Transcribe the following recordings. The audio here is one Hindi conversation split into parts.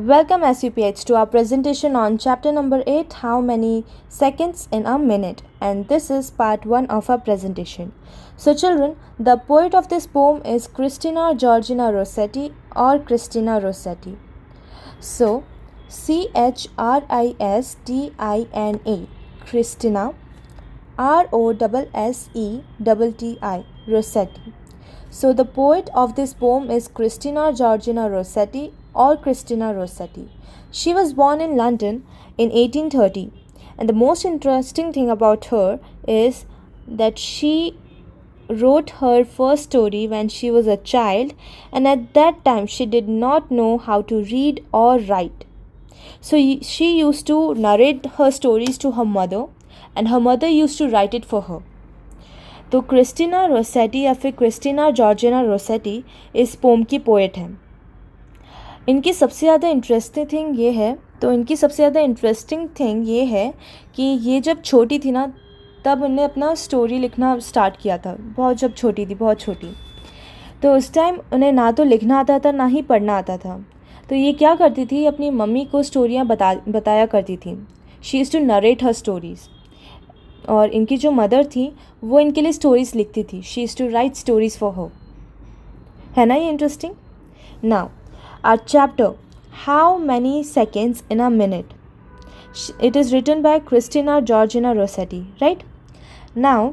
Welcome SUPH to our presentation on chapter number 8, How Many Seconds in a Minute, and this is part 1 of our presentation. So children, the poet of this poem is Christina Georgina Rossetti or Christina Rossetti. So Christina, Christina, Rossetti, Rossetti. So the poet of this poem is Christina Georgina Rossetti or Christina Rossetti. She was born in London in 1830, and the most interesting thing about her is that she wrote her first story when she was a child, and at that time she did not know how to read or write. So she used to narrate her stories to her mother, and her mother used to write it for her. तो क्रिस्टीना रोसेटी या फिर क्रिस्टीना जॉर्जिना रोसेटी इस पोम की पोएट हैं. इनकी सबसे ज़्यादा इंटरेस्टिंग थिंग ये है कि ये जब छोटी थी ना, तब उन्हें अपना स्टोरी लिखना स्टार्ट किया था. जब छोटी थी, बहुत छोटी. तो उस टाइम उन्हें ना तो लिखना आता था, ना ही पढ़ना आता था. तो ये क्या करती थी, अपनी मम्मी को स्टोरियाँ बताया करती थी. She used to narrate her stories. और इनकी जो मदर थी वो इनके लिए स्टोरीज़ लिखती थी. She used to write stories for her. है ना ये interesting? Now our chapter, how many seconds in a minute. It is written by Christina Georgina Rossetti, right? Now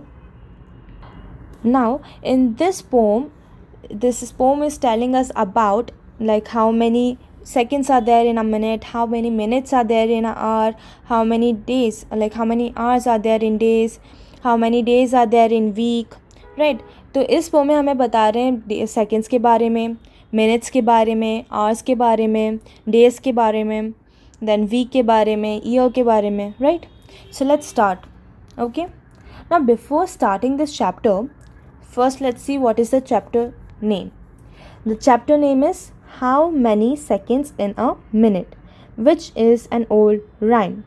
in this poem is telling us about like how many seconds are there in a minute, how many minutes are there in an hour, how many days, like how many hours are there in days, how many days are there in week, right? तो इस पोम में हमें बता रहे हैं सेकेंड्स के बारे में, मिनट्स के बारे में, आवर्स के बारे में, डेज़ के बारे में, देन वीक के बारे में, ईयर के बारे में, right? So let's start. Okay, now before starting this chapter, first let's see what is the chapter name. The chapter name is how many seconds in a minute, which is an old rhyme.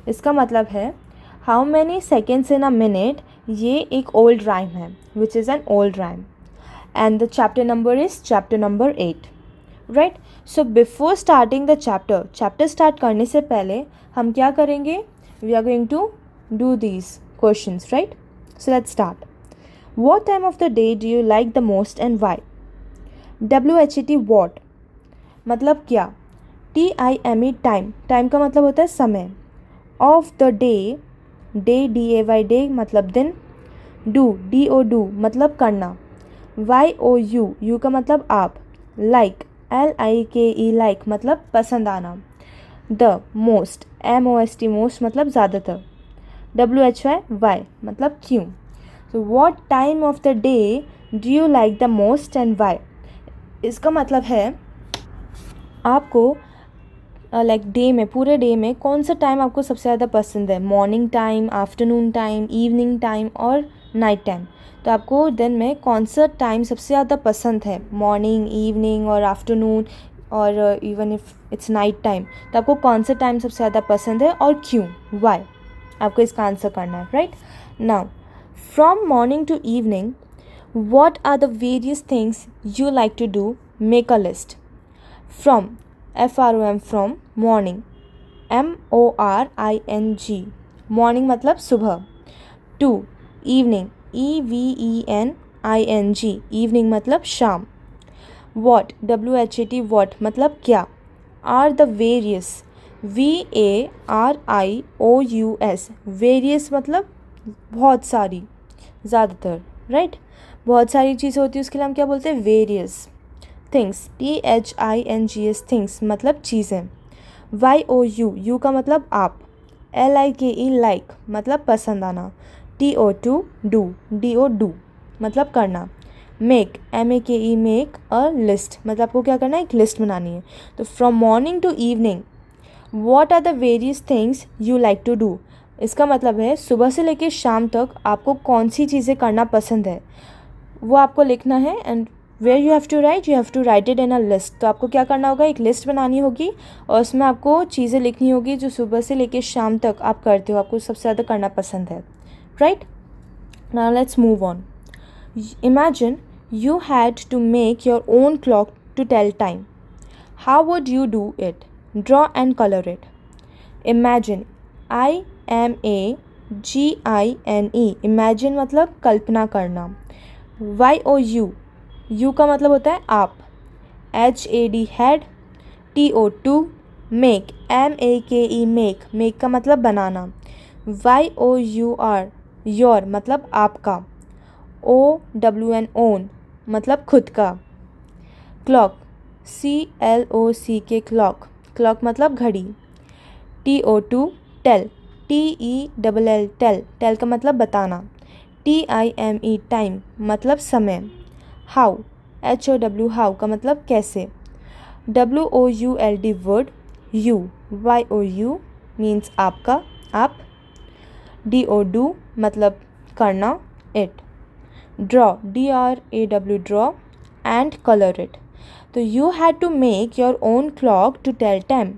इसका मतलब है how many seconds in a minute, ये एक ओल्ड राइम है, which is an old rhyme. And the chapter number is chapter number 8, right? So before starting the chapter start करने से पहले हम क्या करेंगे? We are going to do these questions, right? So let's start. What time of the day do you like the most and why? WHET what मतलब क्या? TIME टाइम, टाइम का मतलब होता है समय. Of the day, DAY day मतलब दिन. DO मतलब करना. YOU का मतलब आप. लाइक LIKE लाइक मतलब पसंद आना. द मोस्ट MOST मोस्ट मतलब ज़्यादातर. WHY वाई मतलब क्यों. So what time of the day do you like the most and why. इसका मतलब है आपको लाइक डे में, पूरे डे में कौन सा टाइम आपको सबसे ज़्यादा पसंद है. Morning time, afternoon time, evening time और नाइट टाइम. तो आपको दिन में कौन सा टाइम सबसे ज़्यादा पसंद है, मॉर्निंग, इवनिंग और आफ्टरनून, और even if it's night time, तो आपको कौन सा टाइम सबसे ज़्यादा पसंद है और क्यों, वाई. आपको इसका आंसर करना है, right? Now from morning to evening, what are the various things you like to do? Make a list. From, from morning, MORING morning मतलब सुबह. To evening, EVENING evening मतलब शाम. What, WHET what मतलब क्या. Are the various, VARIOUS various मतलब बहुत सारी, ज़्यादातर, राइट? बहुत सारी चीज़ें होती है, उसके लिए हम क्या बोलते हैं? वेरियस. थिंग्स, THINGS थिंग्स मतलब चीज़ें. YOU का मतलब आप. LIKE लाइक मतलब पसंद आना. DO डू मतलब करना. Make MAKE make a list मतलब आपको क्या करना है? एक लिस्ट बनानी है. तो from morning to evening, what are the various things you like to do. इसका मतलब है सुबह से लेकर शाम तक आपको कौन सी चीज़ें करना पसंद है, वो आपको लिखना है. And where you have to write it in a list. तो आपको क्या करना होगा? एक लिस्ट बनानी होगी और उसमें आपको चीज़ें लिखनी होगी जो सुबह से लेकर शाम तक आप करते हो, आपको सबसे ज़्यादा करना पसंद है, right? Now let's move on. Imagine you had to make your own clock to tell time. How would you do it? Draw and color it. Imagine. IMAGINE. Imagine मतलब कल्पना करना. YOU. U का मतलब होता है आप. HAD head. TO2 make. MAKE make. Make का मतलब बनाना. YOUR your मतलब आपका. OWN own मतलब खुद का. क्लॉक. CLOCK clock. क्लॉक मतलब घड़ी. TO2 tell. TELL tell. Tell का मतलब बताना. TIME टाइम मतलब समय. हाउ. HOW हाउ का मतलब कैसे. WOULD word. You. YOU means आपका आप. DO मतलब करना. It. Draw. DRAW draw and color it. So you had to make your own clock to tell time.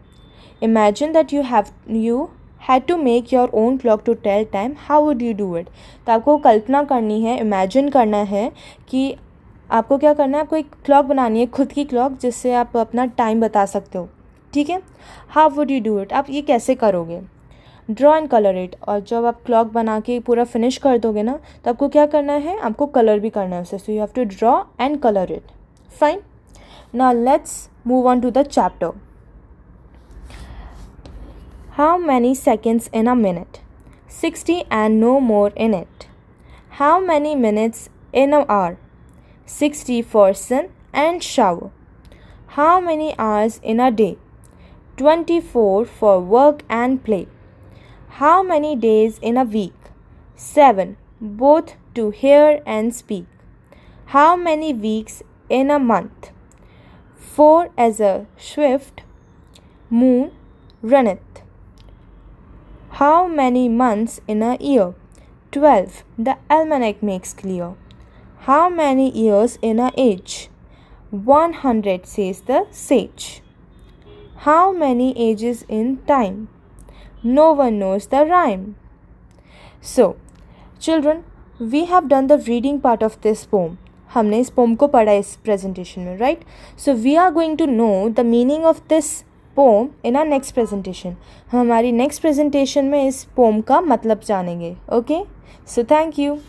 Imagine that you had to make your own clock to tell time. How would you do it? तो आपको कल्पना करनी है, इमेजिन करना है कि आपको क्या करना है. आपको एक क्लॉक बनानी है, खुद की क्लॉक, जिससे आप अपना टाइम बता सकते हो. ठीक है. How would you do it? आप ये कैसे करोगे? Draw and colour it. और जब आप क्लॉक बना के पूरा फिनिश कर दोगे ना, तो आपको क्या करना है, आपको कलर भी करना है उसे. So you have to draw and colour it. Fine. Now let's move on to the chapter. How many seconds in a minute? 60 and no more in it. How many minutes in an hour? 60 for sun and shower. How many hours in a day? 24 for work and play. How many days in a week? 7, both to hear and speak. How many weeks in a month? 4 as a swift moon runneth. How many months in a year? 12, the almanac makes clear. How many years in a age? 100, says the sage. How many ages in time? No one knows the rhyme. So, children, we have done the reading part of this poem. हमने इस poem को पढ़ा इस presentation में, right? So, we are going to know the meaning of this poem in our next presentation. हम हमारी next presentation में इस poem का मतलब जानेंगे. Okay? So, thank you.